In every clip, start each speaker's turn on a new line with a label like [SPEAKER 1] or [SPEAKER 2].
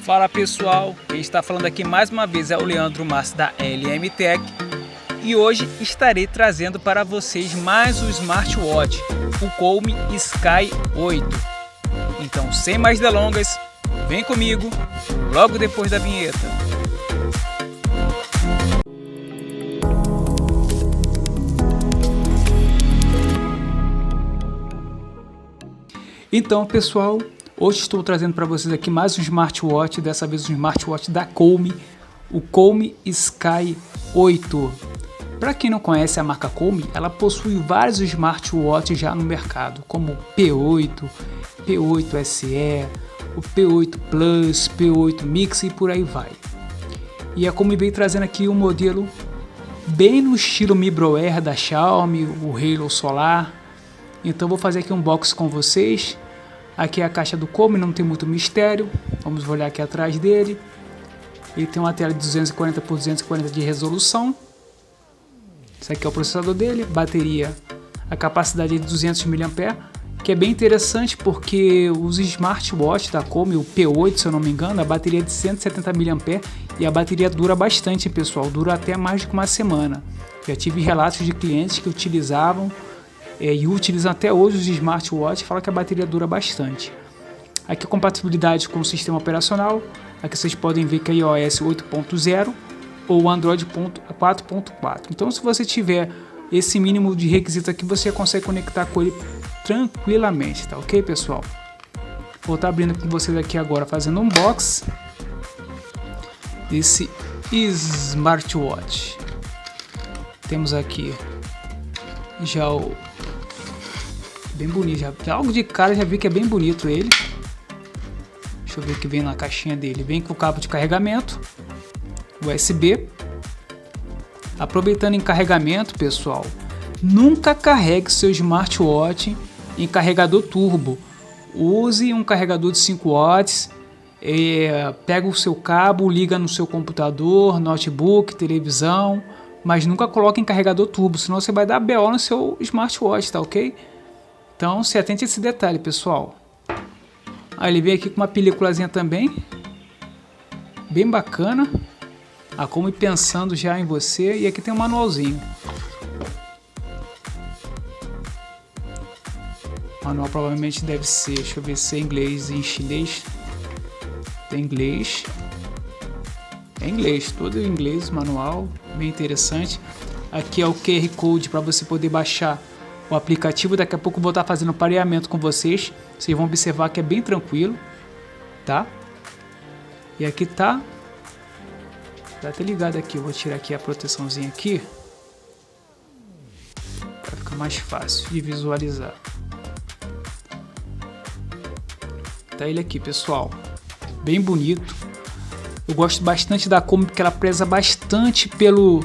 [SPEAKER 1] Fala pessoal, quem está falando aqui mais uma vez é o Leandro Márcio da LM Tech e hoje estarei trazendo para vocês mais um smartwatch, o Comi Sky 8. Então, sem mais delongas, vem comigo logo depois da vinheta. Então pessoal, hoje estou trazendo para vocês aqui mais um smartwatch, dessa vez um smartwatch da Comi, o Comi Sky 8. Para quem não conhece a marca Comi, ela possui vários smartwatches já no mercado, como o P8, P8 SE, o P8 Plus, P8 Mix e por aí vai. E a Comi veio trazendo aqui um modelo bem no estilo Mi Bro Air da Xiaomi, o Halo Solar. Então vou fazer aqui um unboxing com vocês. Aqui é a caixa do Comi, não tem muito mistério. Vamos olhar aqui atrás dele. Ele tem uma tela de 240 por 240 de resolução. Esse aqui é o processador dele. Bateria, a capacidade é de 200 mAh, que é bem interessante porque os smartwatches da Comi, o P8 se eu não me engano, a bateria é de 170 mAh e a bateria dura bastante, pessoal. Dura até mais de uma semana. Já tive relatos de clientes que utilizavam e utilizam até hoje os smartwatches, fala que a bateria dura bastante. Aqui a compatibilidade com o sistema operacional, aqui vocês podem ver que é iOS 8.0 ou Android 4.4. Então se você tiver esse mínimo de requisito aqui, você consegue conectar com ele tranquilamente, tá ok pessoal? Vou estar abrindo com vocês aqui agora, fazendo um unboxing desse smartwatch. Temos aqui já o bem bonito, já algo de cara já vi que é bem bonito ele. Deixa eu ver o que vem na caixinha dele. Vem com o cabo de carregamento USB. Aproveitando em carregamento, pessoal, nunca carregue seu smartwatch em carregador turbo. Use um carregador de 5 watts. Pega o seu cabo, liga no seu computador, notebook, televisão, mas nunca coloque em carregador turbo, senão você vai dar BO no seu smartwatch, tá ok? Então se atente a esse detalhe, pessoal. Ele veio aqui com uma peliculazinha também, bem bacana, a Comi pensando já em você, e aqui tem um manualzinho. O manual provavelmente deve ser, deixa eu ver se é em inglês e em chinês. Tem inglês. É inglês, todo em inglês, manual, bem interessante. Aqui é o QR Code para você poder baixar o aplicativo. Daqui a pouco eu vou estar fazendo pareamento com vocês. Vocês vão observar que é bem tranquilo, tá? E aqui tá até ligado aqui. Eu vou tirar aqui a proteçãozinha aqui para ficar mais fácil de visualizar. Tá ele aqui, pessoal, bem bonito. Eu gosto bastante da Comi porque ela preza bastante pelo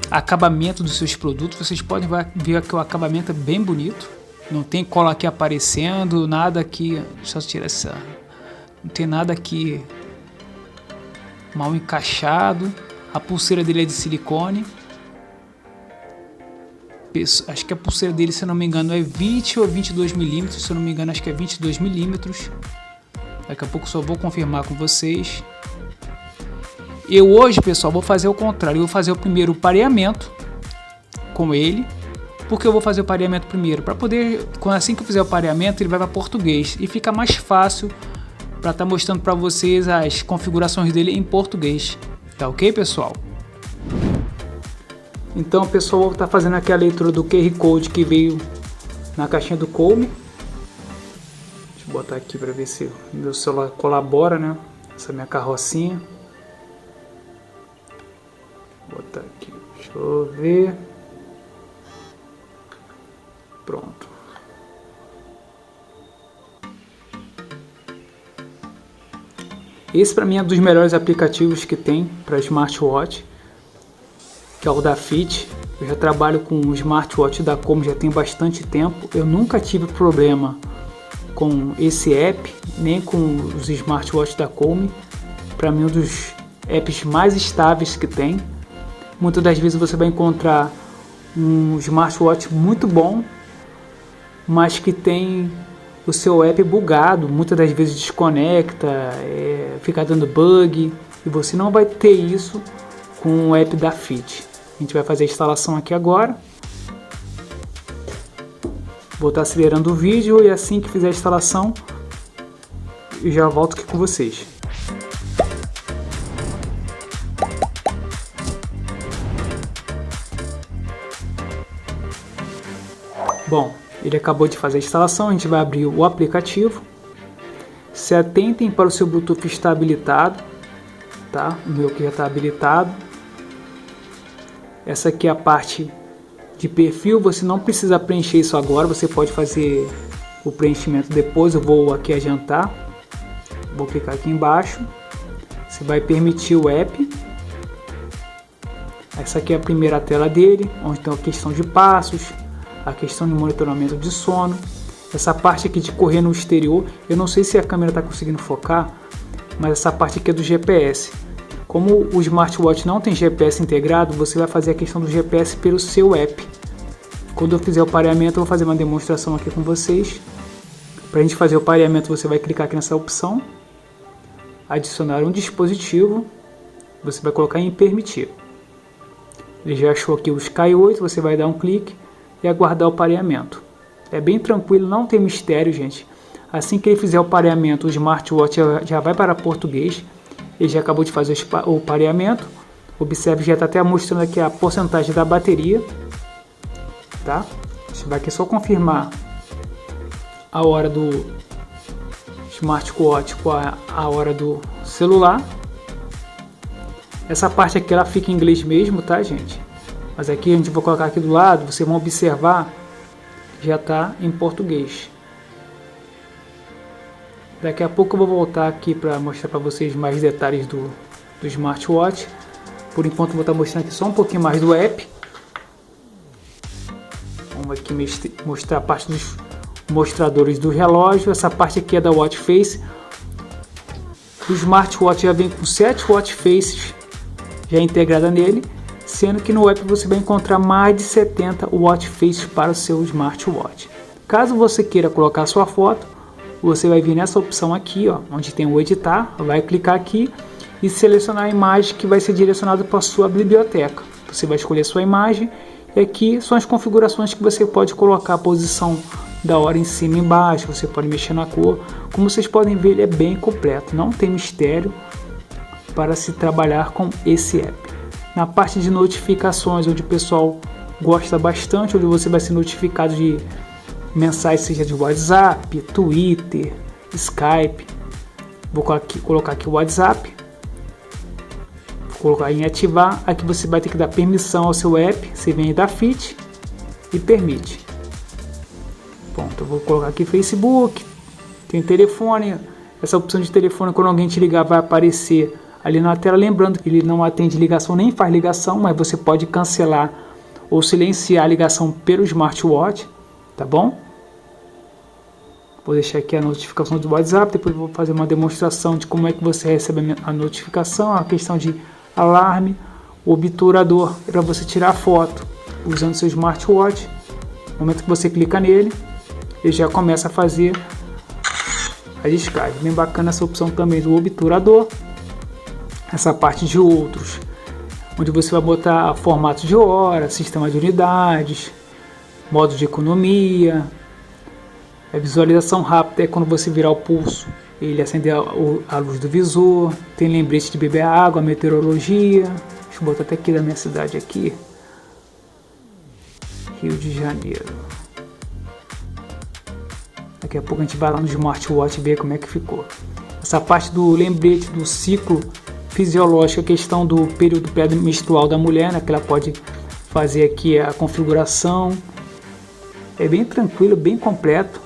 [SPEAKER 1] acabamento dos seus produtos. Vocês podem ver que o acabamento é bem bonito. Não tem cola aqui aparecendo, nada aqui. Deixa eu tirar essa. Não tem nada aqui mal encaixado. A pulseira dele é de silicone. Acho que a pulseira dele, se eu não me engano, é 20 ou 22 milímetros. Se eu não me engano, acho que é 22 milímetros. Daqui a pouco só vou confirmar com vocês. Eu hoje, pessoal, vou fazer o contrário. Eu vou fazer o primeiro pareamento com ele. Porque eu vou fazer o pareamento primeiro? Para poder, assim que eu fizer o pareamento, ele vai para português. E fica mais fácil para estar mostrando para vocês as configurações dele em português. Tá ok, pessoal? Então, pessoal, eu vou estar fazendo aqui a leitura do QR Code que veio na caixinha do Comi. Deixa eu botar aqui para ver se meu celular colabora, né? Essa minha carrocinha. Vou botar aqui, deixa eu ver. Pronto. Esse para mim é um dos melhores aplicativos que tem para smartwatch, que é o da Fit. Eu já trabalho com o smartwatch da Comi já tem bastante tempo. Eu nunca tive problema com esse app, nem com os smartwatches da Comi. Para mim é um dos apps mais estáveis que tem. Muitas das vezes você vai encontrar um smartwatch muito bom, mas que tem o seu app bugado, muitas das vezes desconecta, fica dando bug, e você não vai ter isso com o app da Fit. A gente vai fazer a instalação aqui agora. Vou estar acelerando o vídeo e assim que fizer a instalação, eu já volto aqui com vocês. Bom, ele acabou de fazer a instalação, a gente vai abrir o aplicativo. Se atentem para o seu Bluetooth estar habilitado, tá? O meu que já está habilitado. Essa aqui é a parte de perfil, você não precisa preencher isso agora, você pode fazer o preenchimento depois. Eu vou aqui adiantar, vou clicar aqui embaixo, você vai permitir o app. Essa aqui é a primeira tela dele, onde tem a questão de passos, a questão de monitoramento de sono. Essa parte aqui de correr no exterior, eu não sei se a câmera está conseguindo focar, mas essa parte aqui é do GPS. Como o smartwatch não tem GPS integrado, você vai fazer a questão do GPS pelo seu app. Quando eu fizer o pareamento, eu vou fazer uma demonstração aqui com vocês. Para a gente fazer o pareamento, você vai clicar aqui nessa opção, adicionar um dispositivo, você vai colocar em permitir. Ele já achou aqui o Sky 8, você vai dar um clique e aguardar o pareamento. É bem tranquilo, não tem mistério, gente. Assim que ele fizer o pareamento, o smartwatch já vai para português. Ele já acabou de fazer o pareamento. Observe, já está até mostrando aqui a porcentagem da bateria, tá? Você vai aqui só confirmar a hora do smartwatch com a hora do celular. Essa parte aqui ela fica em inglês mesmo, tá, gente? Mas aqui a gente vai colocar aqui do lado, vocês vão observar, já está em português. Daqui a pouco eu vou voltar aqui para mostrar para vocês mais detalhes do smartwatch. Por enquanto eu vou estar mostrando aqui só um pouquinho mais do app. Vamos aqui mostrar a parte dos mostradores do relógio. Essa parte aqui é da watch face. O smartwatch já vem com 7 watch faces já integrada nele, sendo que no app você vai encontrar mais de 70 watch faces para o seu smartwatch. Caso você queira colocar sua foto, você vai vir nessa opção aqui, ó, onde tem o editar, vai clicar aqui e selecionar a imagem que vai ser direcionada para a sua biblioteca. Você vai escolher a sua imagem e aqui são as configurações que você pode colocar a posição da hora em cima e embaixo, você pode mexer na cor. Como vocês podem ver, ele é bem completo, não tem mistério para se trabalhar com esse app. Na parte de notificações, onde o pessoal gosta bastante, onde você vai ser notificado de mensagens, seja de WhatsApp, Twitter, Skype. Vou colocar aqui o WhatsApp, vou colocar em ativar. Aqui você vai ter que dar permissão ao seu app, você vem da Fit e permite. Pronto, eu vou colocar aqui Facebook, tem telefone. Essa opção de telefone, quando alguém te ligar, vai aparecer ali na tela, lembrando que ele não atende ligação nem faz ligação, mas você pode cancelar ou silenciar a ligação pelo smartwatch, tá bom? Vou deixar aqui a notificação do WhatsApp, depois vou fazer uma demonstração de como é que você recebe a notificação, a questão de alarme, o obturador para você tirar a foto usando seu smartwatch. No momento que você clica nele, ele já começa a fazer a descarga. Bem bacana essa opção também do obturador. Essa parte de outros, onde você vai botar formato de hora, sistema de unidades, modo de economia. A visualização rápida é quando você virar o pulso, ele acende a luz do visor. Tem lembrete de beber água, meteorologia. Deixa eu botar até aqui da minha cidade aqui, Rio de Janeiro. Daqui a pouco a gente vai lá no smartwatch ver como é que ficou. Essa parte do lembrete do ciclo fisiológico, a questão do período pré-menstrual da mulher, né, que ela pode fazer aqui a configuração. É bem tranquilo, bem completo.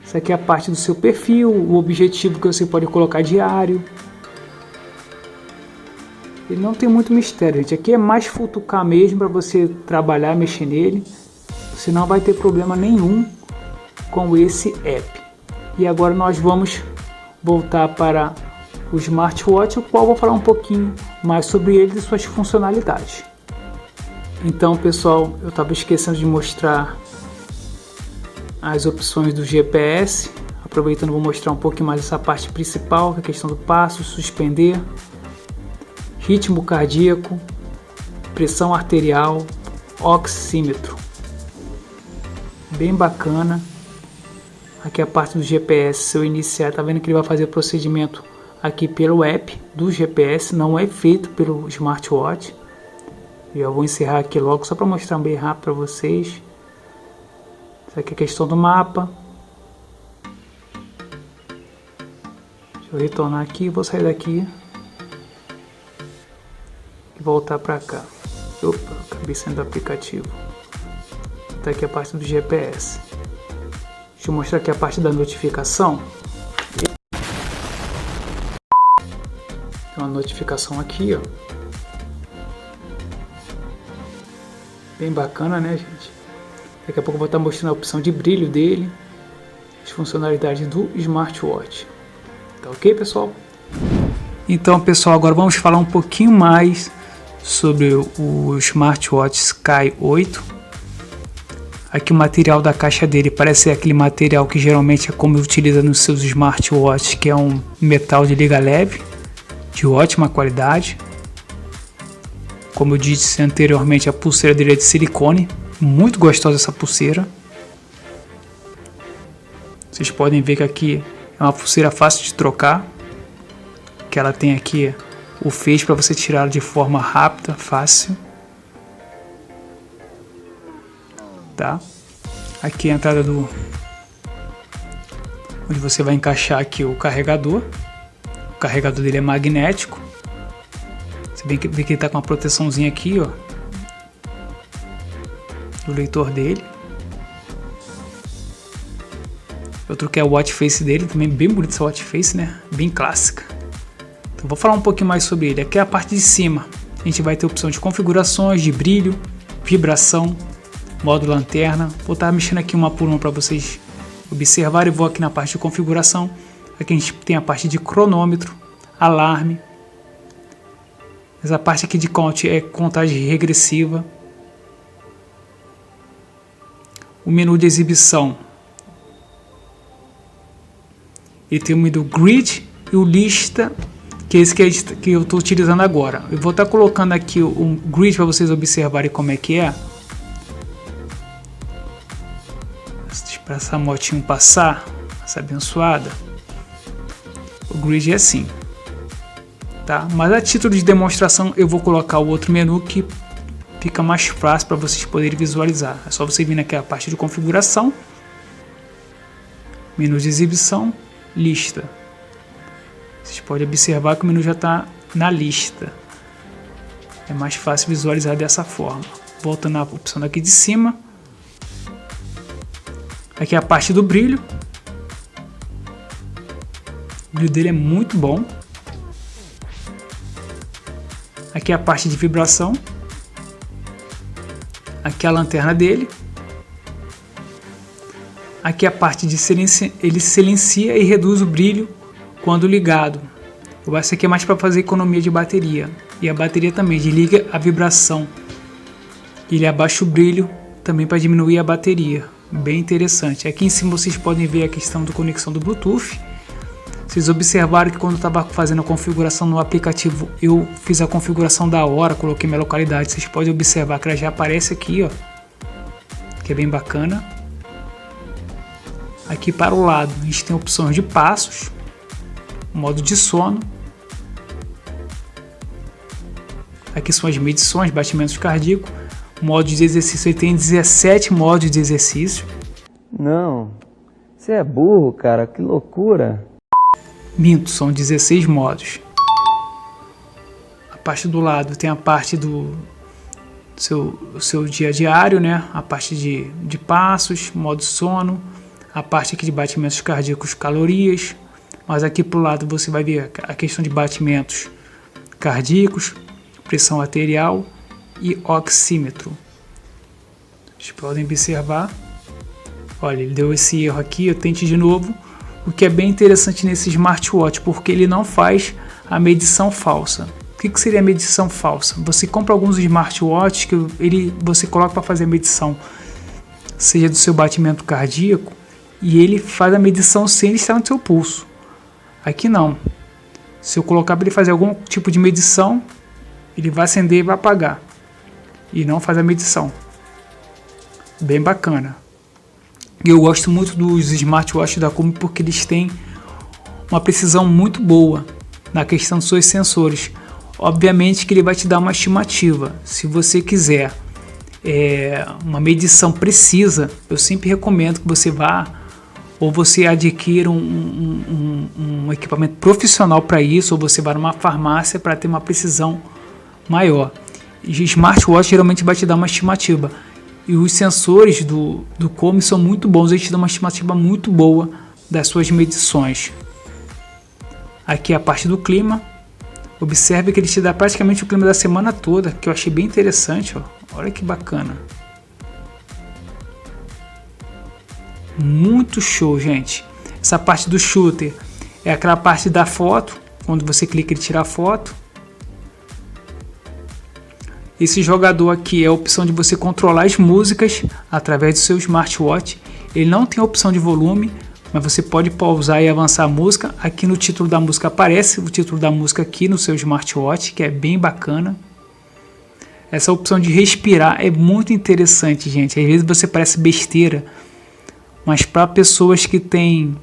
[SPEAKER 1] Isso aqui é a parte do seu perfil, o objetivo que você pode colocar diário. Ele não tem muito mistério, gente. Aqui é mais futucar mesmo para você trabalhar, mexer nele. Você não vai ter problema nenhum com esse app. E agora nós vamos voltar para o smartwatch, o qual eu vou falar um pouquinho mais sobre ele e suas funcionalidades. Então, pessoal, eu estava esquecendo de mostrar as opções do GPS. Aproveitando, vou mostrar um pouquinho mais essa parte principal, que é a questão do passo, suspender, ritmo cardíaco, pressão arterial, oxímetro. Bem bacana. Aqui é a parte do GPS. Se eu iniciar, tá vendo que ele vai fazer o procedimento aqui pelo app do GPS, não é feito pelo smartwatch. Eu vou encerrar aqui logo, só para mostrar bem rápido para vocês. Isso aqui é a questão do mapa. Deixa eu retornar aqui, vou sair daqui e voltar para cá. Opa, acabei saindo do aplicativo. Tá aqui a parte do GPS. Deixa eu mostrar aqui a parte da notificação. Tem uma notificação aqui, ó. Bem bacana, né, gente? Daqui a pouco eu vou estar mostrando a opção de brilho dele, as funcionalidades do smartwatch. Tá ok, pessoal? Então, pessoal, agora vamos falar um pouquinho mais sobre o smartwatch Sky 8. Aqui o material da caixa dele parece ser aquele material que geralmente é como utiliza nos seus smartwatches, que é um metal de liga leve, de ótima qualidade. Como eu disse anteriormente, a pulseira dele é de silicone, muito gostosa essa pulseira. Vocês podem ver que aqui é uma pulseira fácil de trocar, que ela tem aqui o feixe para você tirá-la de forma rápida, fácil. Tá? Aqui é a entrada do onde você vai encaixar aqui o carregador. O carregador dele é magnético. Você vê que ele está com uma proteçãozinha aqui, ó, do leitor dele. Outro que é o watch face dele, também bem bonito essa watch face, né? Bem clássica. Então vou falar um pouquinho mais sobre ele. Aqui é a parte de cima. A gente vai ter opção de configurações, de brilho, vibração, modo lanterna. Vou estar mexendo aqui uma por uma para vocês observarem. Vou aqui na parte de configuração. Aqui a gente tem a parte de cronômetro, alarme. Essa parte aqui de count é contagem regressiva. O menu de exibição. Ele tem o menu grid e o lista, que é esse que eu estou utilizando agora. Eu vou estar colocando aqui um grid para vocês observarem como é que é. Para essa motinho passar, essa abençoada. O grid é assim. Tá? Mas a título de demonstração eu vou colocar o outro menu que fica mais fácil para vocês poderem visualizar. É só você vir naquela parte de configuração, menu de exibição, lista. Vocês podem observar que o menu já está na lista. É mais fácil visualizar dessa forma. Voltando na opção daqui de cima. Aqui é a parte do brilho. O brilho dele é muito bom. Aqui é a parte de vibração. Aqui é a lanterna dele. Aqui é a parte de silenciar. Ele silencia e reduz o brilho quando ligado. Essa aqui é mais para fazer economia de bateria. E a bateria também desliga a vibração. Ele abaixa o brilho também para diminuir a bateria. Bem interessante. Aqui em cima vocês podem ver a questão da conexão do Bluetooth. Vocês observaram que quando eu estava fazendo a configuração no aplicativo, eu fiz a configuração da hora, coloquei minha localidade. Vocês podem observar que ela já aparece aqui, ó, que é bem bacana. Aqui para o lado a gente tem opções de passos, modo de sono. Aqui são as medições, batimentos cardíacos. Modo de exercício, ele tem 17 modos de exercício.
[SPEAKER 2] Não, você é burro, cara, que loucura.
[SPEAKER 1] Minto, são 16 modos. A parte do lado tem a parte do seu dia diário, né? A parte de passos, modo sono, a parte aqui de batimentos cardíacos, calorias. Mas aqui pro lado você vai ver a questão de batimentos cardíacos, pressão arterial e oxímetro. Vocês podem observar. Olha, ele deu esse erro aqui, eu tente de novo. O que é bem interessante nesse smartwatch, porque ele não faz a medição falsa. O que seria a medição falsa? Você compra alguns smartwatches que você coloca para fazer a medição seja do seu batimento cardíaco, e ele faz a medição sem ele estar no seu pulso. Aqui não. Se eu colocar para ele fazer algum tipo de medição, ele vai acender e vai apagar. E não faz a medição. Bem bacana. E eu gosto muito dos smartwatches da Comi porque eles têm uma precisão muito boa na questão dos seus sensores. Obviamente que ele vai te dar uma estimativa. Se você quiser uma medição precisa, eu sempre recomendo que você vá ou você adquira um equipamento profissional para isso, ou você vá numa farmácia para ter uma precisão maior. E smartwatch geralmente vai te dar uma estimativa. E os sensores do Comi são muito bons, eles te dão uma estimativa muito boa das suas medições. Aqui é a parte do clima. Observe que ele te dá praticamente o clima da semana toda, que eu achei bem interessante. Ó. Olha que bacana. Muito show, gente. Essa parte do shooter é aquela parte da foto. Quando você clica, ele tira a foto. Esse jogador aqui é a opção de você controlar as músicas através do seu smartwatch. Ele não tem a opção de volume, mas você pode pausar e avançar a música. Aqui no título da música aparece o título da música aqui no seu smartwatch, que é bem bacana. Essa opção de respirar é muito interessante, gente. Às vezes você parece besteira, mas para pessoas que têm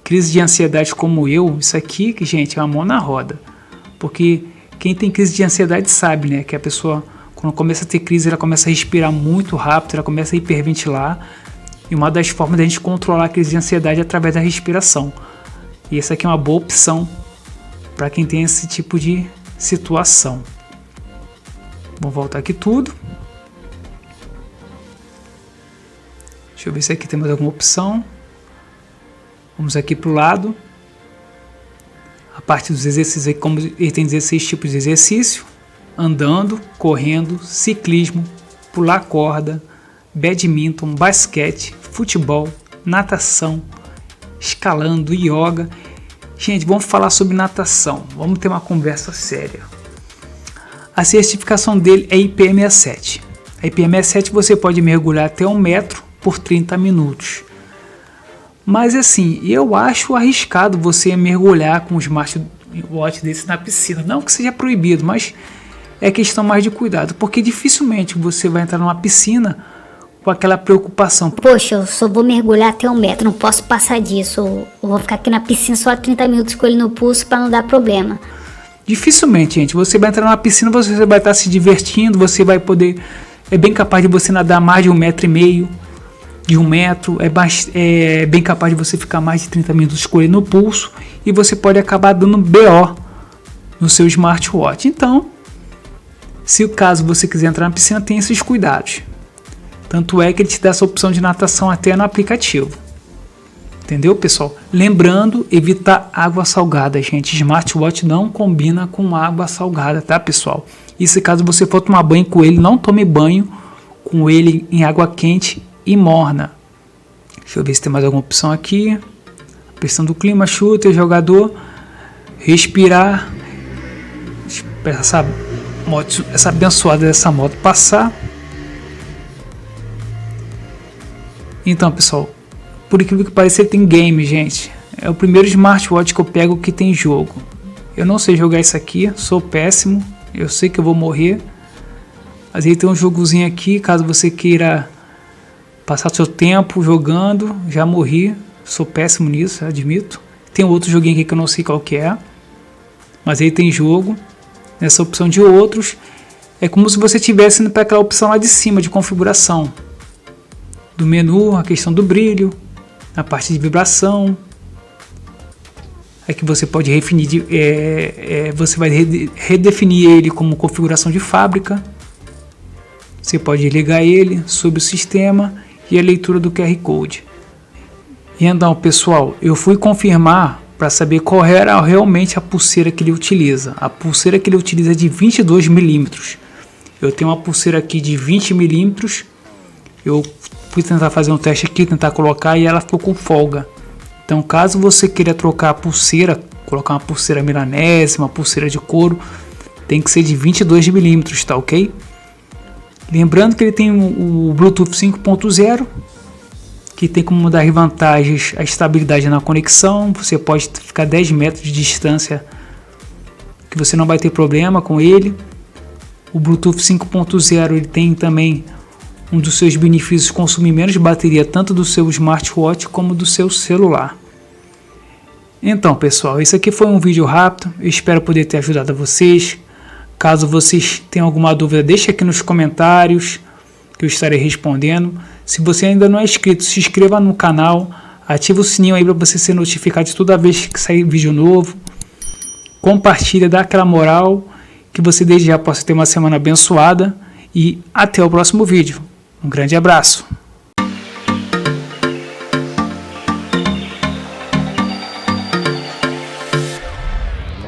[SPEAKER 1] crise de ansiedade como eu, isso aqui, gente, é uma mão na roda. Porque quem tem crise de ansiedade sabe, né, que a pessoa, quando começa a ter crise, ela começa a respirar muito rápido, ela começa a hiperventilar. E uma das formas da gente controlar a crise de ansiedade é através da respiração. E essa aqui é uma boa opção para quem tem esse tipo de situação. Vamos voltar aqui tudo. Deixa eu ver se aqui tem mais alguma opção. Vamos aqui para o lado. A parte dos exercícios aqui, como ele tem 16 tipos de exercício. Andando, correndo, ciclismo, pular corda, badminton, basquete, futebol, natação, escalando, yoga. Gente, vamos falar sobre natação. Vamos ter uma conversa séria. A certificação dele é IP67. A IP67 você pode mergulhar até 1 metro por 30 minutos. Mas assim, eu acho arriscado você mergulhar com um smartwatch desse na piscina. Não que seja proibido, mas é questão mais de cuidado. Porque dificilmente você vai entrar numa piscina com aquela preocupação.
[SPEAKER 3] Poxa, eu só vou mergulhar até 1 metro, não posso passar disso. Eu vou ficar aqui na piscina só 30 minutos com ele no pulso para não dar problema.
[SPEAKER 1] Dificilmente, gente, você vai entrar numa piscina, você vai estar se divertindo, você vai poder, é bem capaz de você nadar mais de 1,5 metro, de 1 metro, é bem capaz de você ficar mais de 30 minutos com ele no pulso, e você pode acabar dando BO no seu smartwatch. Então, se o caso você quiser entrar na piscina, tenha esses cuidados. Tanto é que ele te dá essa opção de natação até no aplicativo. Entendeu, pessoal? Lembrando, evitar água salgada, gente. Smartwatch não combina com água salgada, tá, pessoal? E se caso você for tomar banho com ele, não tome banho com ele em água quente e morna. Deixa eu ver se tem mais alguma opção aqui. Pressão do clima, shooter, jogador, respirar. Espera essa abençoada dessa moto passar. Então, pessoal, por incrível que pareça, ele tem game, gente. É o primeiro smartwatch que eu pego que tem jogo. Eu não sei jogar isso aqui, sou péssimo. Eu sei que eu vou morrer. Mas ele tem um jogozinho aqui, caso você queira passar seu tempo jogando. Já morri, sou péssimo nisso, admito. Tem outro joguinho aqui que eu não sei qual que é. Mas ele tem jogo. Nessa opção de outros, é como se você estivesse indo para aquela opção lá de cima, de configuração. Do menu, a questão do brilho, na parte de vibração. Aqui você pode redefinir, você vai redefinir ele como configuração de fábrica. Você pode ligar ele sobre o sistema e a leitura do QR Code. E então, pessoal, eu fui confirmar para saber qual era realmente a pulseira que ele utiliza. A pulseira que ele utiliza é de 22 milímetros. Eu tenho uma pulseira aqui de 20 milímetros. Eu fui tentar fazer um teste aqui, tentar colocar, e ela ficou com folga. Então, caso você queira trocar a pulseira, colocar uma pulseira milanese, uma pulseira de couro, tem que ser de 22 milímetros, tá ok? Lembrando que ele tem o Bluetooth 5.0, que tem como uma das vantagens a estabilidade na conexão. Você pode ficar 10 metros de distância que você não vai ter problema com ele. O Bluetooth 5.0 ele tem também um dos seus benefícios, consumir menos bateria tanto do seu smartwatch como do seu celular. Então pessoal, esse aqui foi um vídeo rápido, eu espero poder ter ajudado vocês. Caso vocês tenham alguma dúvida, deixe aqui nos comentários que eu estarei respondendo. Se você ainda não é inscrito, se inscreva no canal, ative o sininho aí para você ser notificado de toda vez que sair vídeo novo. Compartilha, dá aquela moral, que você desde já possa ter uma semana abençoada e até o próximo vídeo. Um grande abraço.